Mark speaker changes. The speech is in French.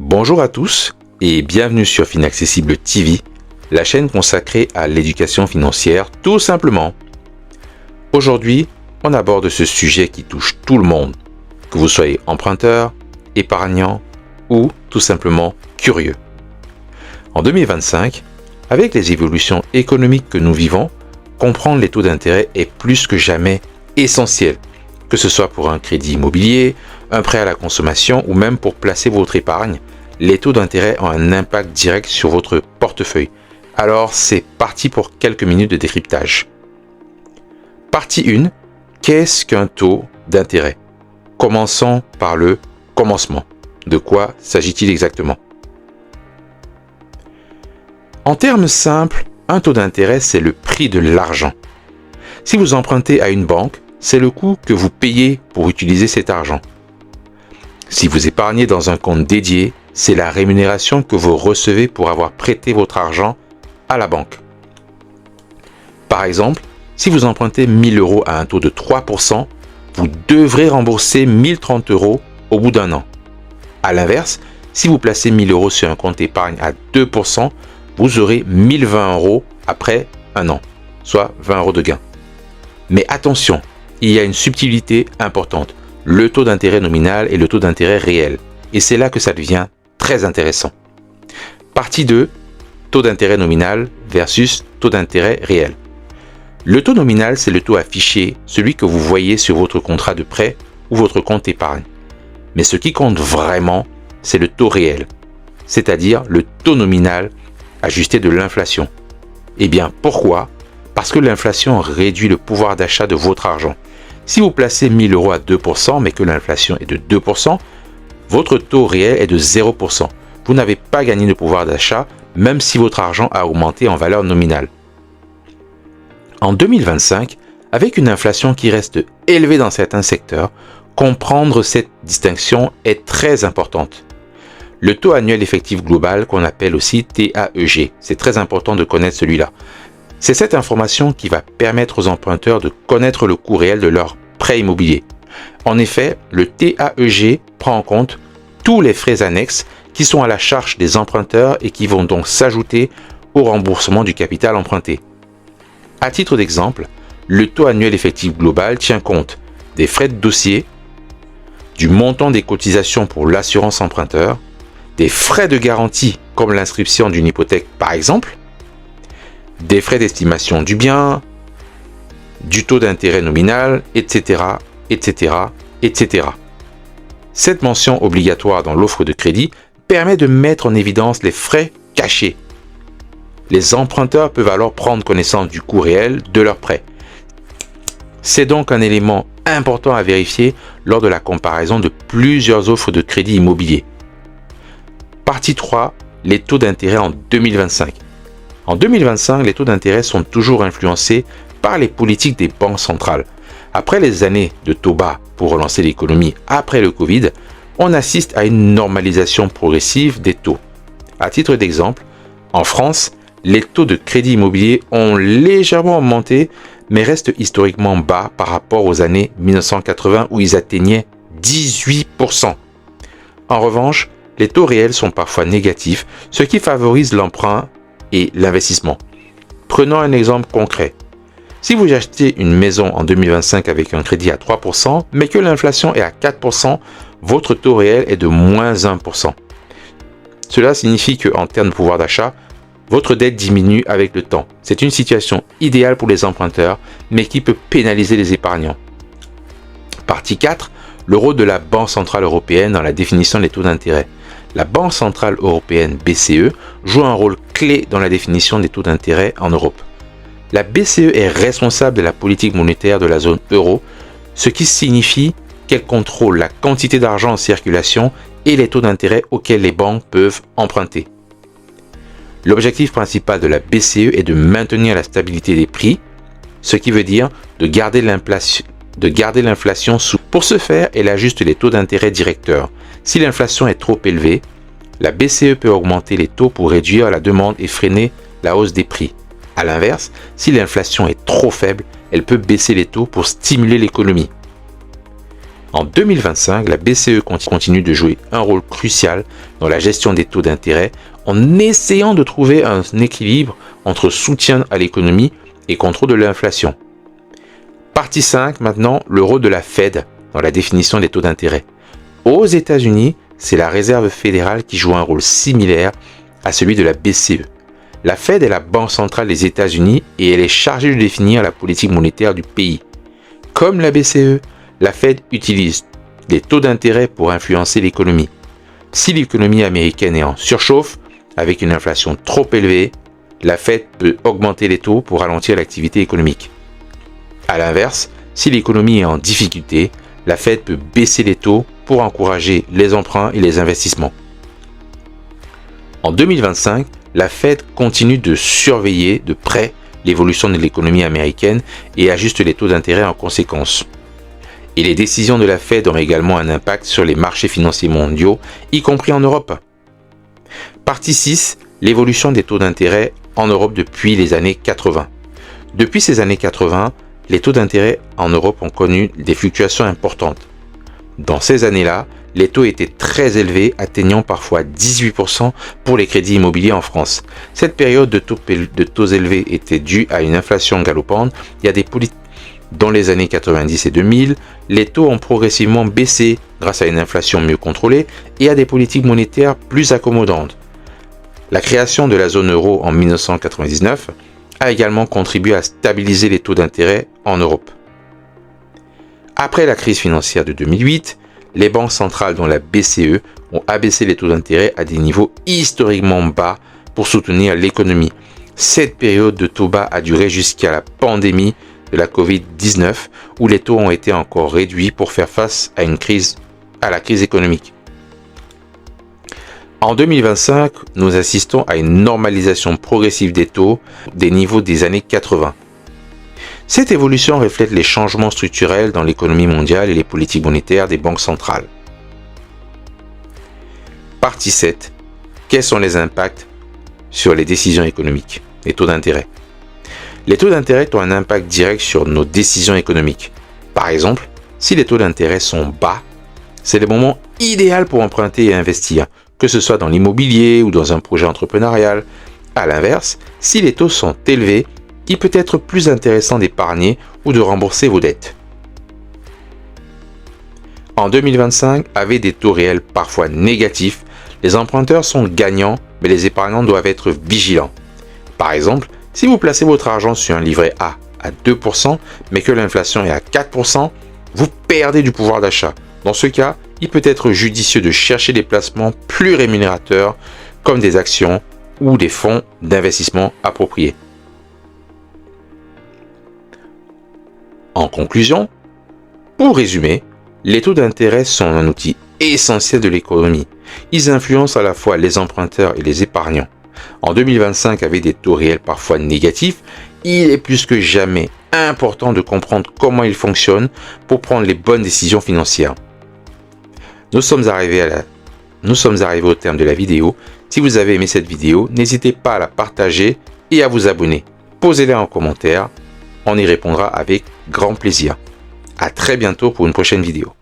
Speaker 1: Bonjour à tous et bienvenue sur Finaccessible TV, la chaîne consacrée à l'éducation financière tout simplement. Aujourd'hui, on aborde ce sujet qui touche tout le monde, que vous soyez emprunteur, épargnant ou tout simplement curieux. En 2025, avec les évolutions économiques que nous vivons, comprendre les taux d'intérêt est plus que jamais essentiel, que ce soit pour un crédit immobilier, un prêt à la consommation ou même pour placer votre épargne. Les taux d'intérêt ont un impact direct sur votre portefeuille. Alors c'est parti pour quelques minutes de décryptage. Partie 1. Qu'est-ce qu'un taux d'intérêt? Commençons par le commencement. De quoi s'agit-il exactement? En termes simples, un taux d'intérêt, c'est le prix de l'argent. Si vous empruntez à une banque, c'est le coût que vous payez pour utiliser cet argent. Si vous épargnez dans un compte dédié, c'est la rémunération que vous recevez pour avoir prêté votre argent à la banque. Par exemple, si vous empruntez 1 000 € à un taux de 3%, vous devrez rembourser 1 030 € au bout d'un an. A l'inverse, si vous placez 1 000 € sur un compte épargne à 2%, vous aurez 1 020 € après un an, soit 20 € de gain. Mais attention, il y a une subtilité importante, le taux d'intérêt nominal et le taux d'intérêt réel. Et c'est là que ça devient très intéressant. Partie 2, taux d'intérêt nominal versus taux d'intérêt réel. Le taux nominal, c'est le taux affiché, celui que vous voyez sur votre contrat de prêt ou votre compte épargne. Mais ce qui compte vraiment, c'est le taux réel, c'est-à-dire le taux nominal ajusté de l'inflation. Eh bien, pourquoi? Parce que l'inflation réduit le pouvoir d'achat de votre argent. Si vous placez 1 000 € à 2%, mais que l'inflation est de 2%, votre taux réel est de 0%. Vous n'avez pas gagné de pouvoir d'achat, même si votre argent a augmenté en valeur nominale. En 2025, avec une inflation qui reste élevée dans certains secteurs, comprendre cette distinction est très importante. Le taux annuel effectif global, qu'on appelle aussi TAEG, c'est très important de connaître celui-là. C'est cette information qui va permettre aux emprunteurs de connaître le coût réel de leur prêt immobilier. En effet, le TAEG prend en compte tous les frais annexes qui sont à la charge des emprunteurs et qui vont donc s'ajouter au remboursement du capital emprunté. À titre d'exemple, le taux annuel effectif global tient compte des frais de dossier, du montant des cotisations pour l'assurance emprunteur, des frais de garantie comme l'inscription d'une hypothèque par exemple, des frais d'estimation du bien, du taux d'intérêt nominal, etc., etc., etc. Cette mention obligatoire dans l'offre de crédit permet de mettre en évidence les frais cachés. Les emprunteurs peuvent alors prendre connaissance du coût réel de leur prêt. C'est donc un élément important à vérifier lors de la comparaison de plusieurs offres de crédit immobilier. Partie 3, les taux d'intérêt en 2025. En 2025, les taux d'intérêt sont toujours influencés par les politiques des banques centrales. Après les années de taux bas pour relancer l'économie après le Covid, on assiste à une normalisation progressive des taux. À titre d'exemple, en France, les taux de crédit immobilier ont légèrement augmenté, mais restent historiquement bas par rapport aux années 1980 où ils atteignaient 18%. En revanche, les taux réels sont parfois négatifs, ce qui favorise l'emprunt et l'investissement. Prenons un exemple concret. Si vous achetez une maison en 2025 avec un crédit à 3%, mais que l'inflation est à 4%, votre taux réel est de moins 1%. Cela signifie qu'en termes de pouvoir d'achat, votre dette diminue avec le temps. C'est une situation idéale pour les emprunteurs, mais qui peut pénaliser les épargnants. Partie 4. Le rôle de la Banque Centrale Européenne dans la définition des taux d'intérêt. La Banque Centrale Européenne BCE joue un rôle clé dans la définition des taux d'intérêt en Europe. La BCE est responsable de la politique monétaire de la zone euro, ce qui signifie qu'elle contrôle la quantité d'argent en circulation et les taux d'intérêt auxquels les banques peuvent emprunter. L'objectif principal de la BCE est de maintenir la stabilité des prix, ce qui veut dire de garder l'inflation sous. Pour ce faire, elle ajuste les taux d'intérêt directeurs. Si l'inflation est trop élevée, la BCE peut augmenter les taux pour réduire la demande et freiner la hausse des prix. A l'inverse, si l'inflation est trop faible, elle peut baisser les taux pour stimuler l'économie. En 2025, la BCE continue de jouer un rôle crucial dans la gestion des taux d'intérêt en essayant de trouver un équilibre entre soutien à l'économie et contrôle de l'inflation. Partie 5, maintenant, le rôle de la Fed dans la définition des taux d'intérêt. Aux États-Unis, c'est la Réserve fédérale qui joue un rôle similaire à celui de la BCE. La Fed est la banque centrale des États-Unis et elle est chargée de définir la politique monétaire du pays. Comme la BCE, la Fed utilise les taux d'intérêt pour influencer l'économie. Si l'économie américaine est en surchauffe, avec une inflation trop élevée, la Fed peut augmenter les taux pour ralentir l'activité économique. A l'inverse, si l'économie est en difficulté, la Fed peut baisser les taux pour encourager les emprunts et les investissements. En 2025, la Fed continue de surveiller de près l'évolution de l'économie américaine et ajuste les taux d'intérêt en conséquence. Et les décisions de la Fed ont également un impact sur les marchés financiers mondiaux, y compris en Europe. Partie 6, l'évolution des taux d'intérêt en Europe depuis les années 80. Depuis ces années 80, les taux d'intérêt en Europe ont connu des fluctuations importantes. Dans ces années-là, les taux étaient très élevés, atteignant parfois 18% pour les crédits immobiliers en France. Cette période de taux élevés était due à une inflation galopante et à des politiques. Dans les années 90 et 2000, les taux ont progressivement baissé grâce à une inflation mieux contrôlée et à des politiques monétaires plus accommodantes. La création de la zone euro en 1999 a également contribué à stabiliser les taux d'intérêt en Europe. Après la crise financière de 2008, les banques centrales dont la BCE ont abaissé les taux d'intérêt à des niveaux historiquement bas pour soutenir l'économie. Cette période de taux bas a duré jusqu'à la pandémie de la Covid-19 où les taux ont été encore réduits pour faire face à la crise économique. En 2025, nous assistons à une normalisation progressive des taux des niveaux des années 80. Cette évolution reflète les changements structurels dans l'économie mondiale et les politiques monétaires des banques centrales. Partie 7. Quels sont les impacts sur les décisions économiques, les taux d'intérêt? Les taux d'intérêt ont un impact direct sur nos décisions économiques. Par exemple, si les taux d'intérêt sont bas, c'est le moment idéal pour emprunter et investir, que ce soit dans l'immobilier ou dans un projet entrepreneurial. A l'inverse, si les taux sont élevés, il peut être plus intéressant d'épargner ou de rembourser vos dettes. En 2025, avec des taux réels parfois négatifs, les emprunteurs sont gagnants, mais les épargnants doivent être vigilants. Par exemple, si vous placez votre argent sur un livret A à 2%, mais que l'inflation est à 4%, vous perdez du pouvoir d'achat. Dans ce cas, il peut être judicieux de chercher des placements plus rémunérateurs, comme des actions ou des fonds d'investissement appropriés. En conclusion, pour résumer, les taux d'intérêt sont un outil essentiel de l'économie. Ils influencent à la fois les emprunteurs et les épargnants. En 2025, avec des taux réels parfois négatifs, il est plus que jamais important de comprendre comment ils fonctionnent pour prendre les bonnes décisions financières. Nous sommes arrivés au terme de la vidéo. Si vous avez aimé cette vidéo, n'hésitez pas à la partager et à vous abonner. Posez-les en commentaire, on y répondra avec grand plaisir. À très bientôt pour une prochaine vidéo.